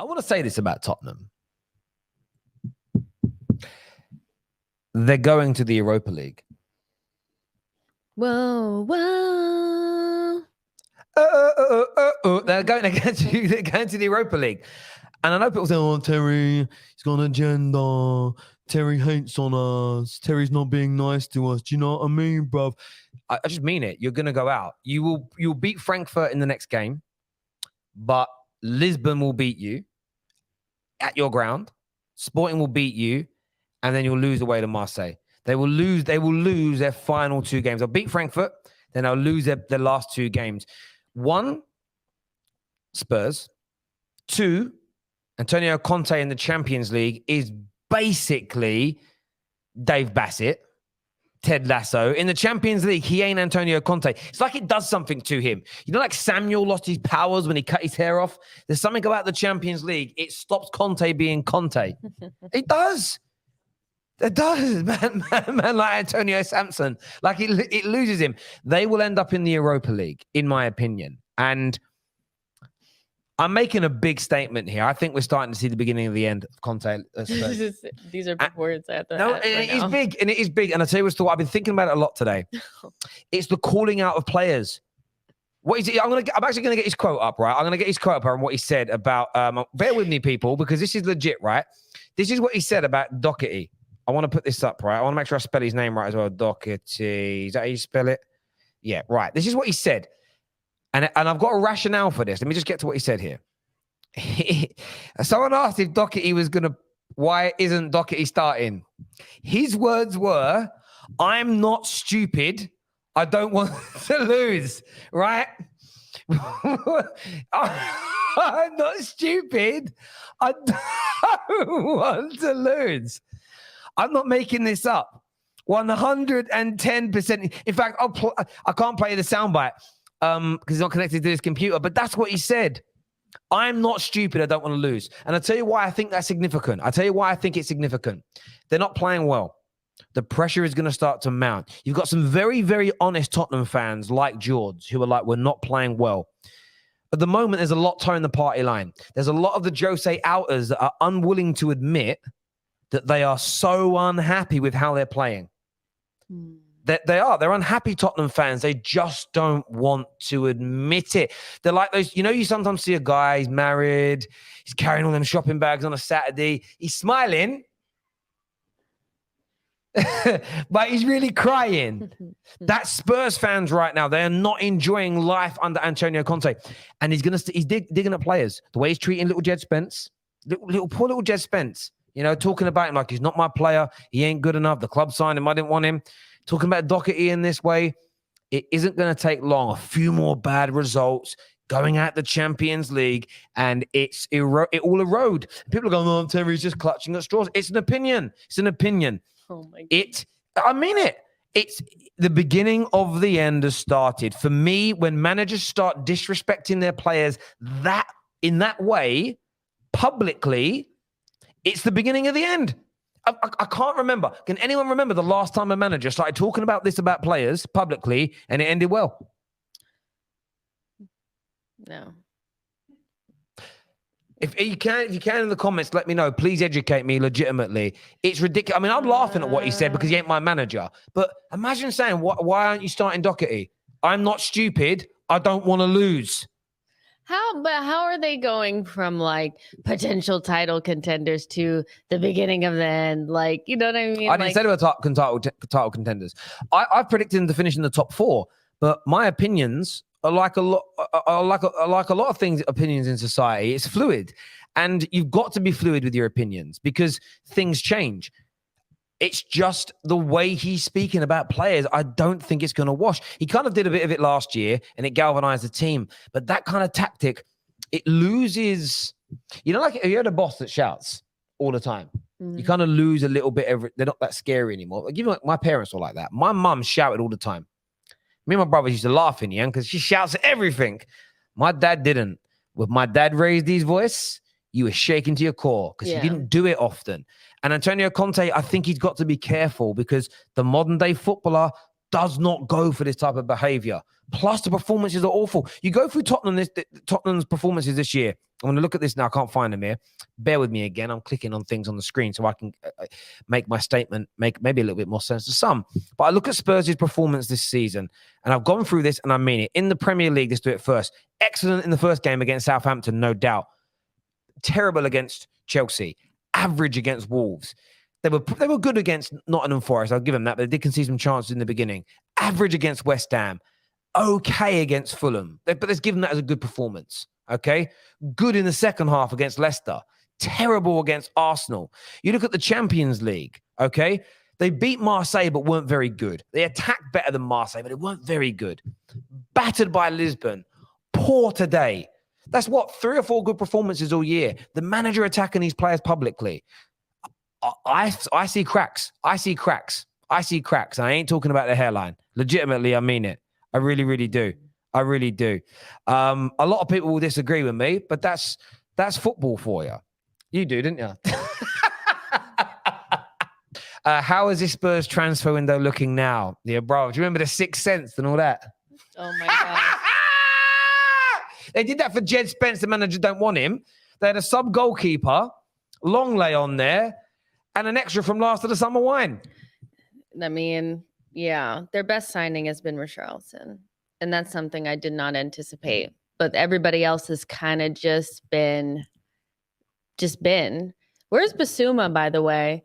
I want to say this about Tottenham. They're going to the Europa League. Whoa, whoa. They're going to the Europa League. And I know people say, oh, Terry, he's got an agenda. Terry hates on us. Terry's not being nice to us. Do you know what I mean, bruv? I just mean it. You're going to go out. You'll beat Frankfurt in the next game, but Lisbon will beat you at your ground. Sporting will beat you, and then you'll lose away to Marseille. They will lose their final two games. They'll beat Frankfurt, then they'll lose their last two games. 1, Spurs. 2, Antonio Conte in the Champions League is basically Dave Bassett, Ted Lasso. In the Champions League, he ain't Antonio Conte. It's like it does something to him. You know, like Samuel lost his powers when he cut his hair off? There's something about the Champions League. It stops Conte being Conte. It does. It does, man, like Antonio Sampson. Like it loses him. They will end up in the Europa League, in my opinion. And I'm making a big statement here. I think we're starting to see the beginning of the end of Conte. These are big words. It is big, and it is big. And I tell you what's I've been thinking about it a lot today. It's the calling out of players. What is it? I'm actually gonna get his quote up, right? I'm gonna get his quote up and what he said about. Bear with me, people, because this is legit, right? This is what he said about Doherty. I want to put this up, right? I want to make sure I spell his name right as well. Doherty. Is that how you spell it? Yeah, right. This is what he said. And I've got a rationale for this. Let me just get to what he said here. Someone asked if Doherty was going to, why isn't Doherty starting? His words were, I'm not stupid. I don't want to lose, right? I'm not stupid. I don't want to lose. I'm not making this up. 110%. In fact, I can't play the soundbite because it's not connected to this computer, but that's what he said. I'm not stupid. I don't want to lose. And I'll tell you why I think that's significant. I'll tell you why I think it's significant. They're not playing well. The pressure is going to start to mount. You've got some very, very honest Tottenham fans like George who are like, we're not playing well. At the moment, there's a lot towing the party line. There's a lot of the Jose outers that are unwilling to admit that they are so unhappy with how they're playing. They're unhappy Tottenham fans. They just don't want to admit it. They're like those, you sometimes see a guy, he's married, he's carrying all them shopping bags on a Saturday. He's smiling, but he's really crying. That's Spurs fans right now. They are not enjoying life under Antonio Conte. And he's digging at players. The way he's treating little Jed Spence, poor little Jed Spence. Talking about him like he's not my player. He ain't good enough. The club signed him. I didn't want him. Talking about Doherty in this way. It isn't going to take long. A few more bad results going out the Champions League and it will erode. People are going, oh, Terry's just clutching at straws. It's an opinion. It's an opinion. Oh my God. I mean it. It's the beginning of the end has started. For me, when managers start disrespecting their players in that way, publicly, it's the beginning of the end. I can't remember. Can anyone remember the last time a manager started talking about this about players publicly and it ended well? No. If you can in the comments, let me know. Please educate me legitimately. It's ridiculous. I mean, I'm laughing at what he said because he ain't my manager. But imagine saying, why aren't you starting Doherty? I'm not stupid. I don't want to lose. How are they going from like potential title contenders to the beginning of the end? Like, you know what I mean? I didn't say they were title contenders. I predicted them to finish in the top 4, but my opinions are like a lot of things. Opinions in society, it's fluid, and you've got to be fluid with your opinions because things change. It's just the way he's speaking about players. I don't think it's going to wash. He kind of did a bit of it last year and it galvanized the team. But that kind of tactic, it loses, like you had a boss that shouts all the time. Mm-hmm. You kind of lose a little bit. They're not that scary anymore. Like, even my parents were like that. My mum shouted all the time. Me and my brother used to laugh in the end because she shouts at everything. My dad didn't. When my dad raised his voice, you were shaking to your core because he didn't do it often. And Antonio Conte, I think he's got to be careful because the modern day footballer does not go for this type of behavior. Plus, the performances are awful. You go through Tottenham's performances this year. I'm going to look at this now. I can't find them here. Bear with me again. I'm clicking on things on the screen so I can make my statement make maybe a little bit more sense to some. But I look at Spurs' performance this season, and I've gone through this, and I mean it. In the Premier League, let's do it first. Excellent in the first game against Southampton, no doubt. Terrible against Chelsea. Average against Wolves. They were good against Nottingham Forest. I'll give them that, but they did concede some chances in the beginning. Average against West Ham. Okay against Fulham. But let's give them that as a good performance. Okay? Good in the second half against Leicester. Terrible against Arsenal. You look at the Champions League. Okay? They beat Marseille but weren't very good. They attacked better than Marseille, but they weren't very good. Battered by Lisbon. Poor today. That's what? 3 or 4 good performances all year. The manager attacking these players publicly. I see cracks. I see cracks. I see cracks. And I ain't talking about the hairline. Legitimately, I mean it. I really, really do. I really do. A lot of people will disagree with me, but that's football for you. You do, didn't you? How is this Spurs transfer window looking now? Yeah, bro. Do you remember the Sixth Sense and all that? Oh my God. They did that for Jed Spence. The manager don't want him. They had a sub goalkeeper, Longley on there, and an extra from last of the summer wine. I mean, yeah, their best signing has been Richarlison. And that's something I did not anticipate. But everybody else has kind of just been. Where's Basuma, by the way?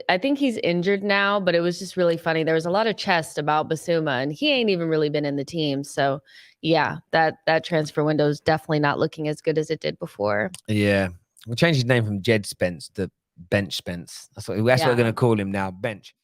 I think he's injured now, but it was just really funny. There was a lot of chest about Basuma, and he ain't even really been in the team. So, yeah, that transfer window is definitely not looking as good as it did before. Yeah. We'll change his name from Jed Spence to Bench Spence. That's what we're going to call him now, Bench.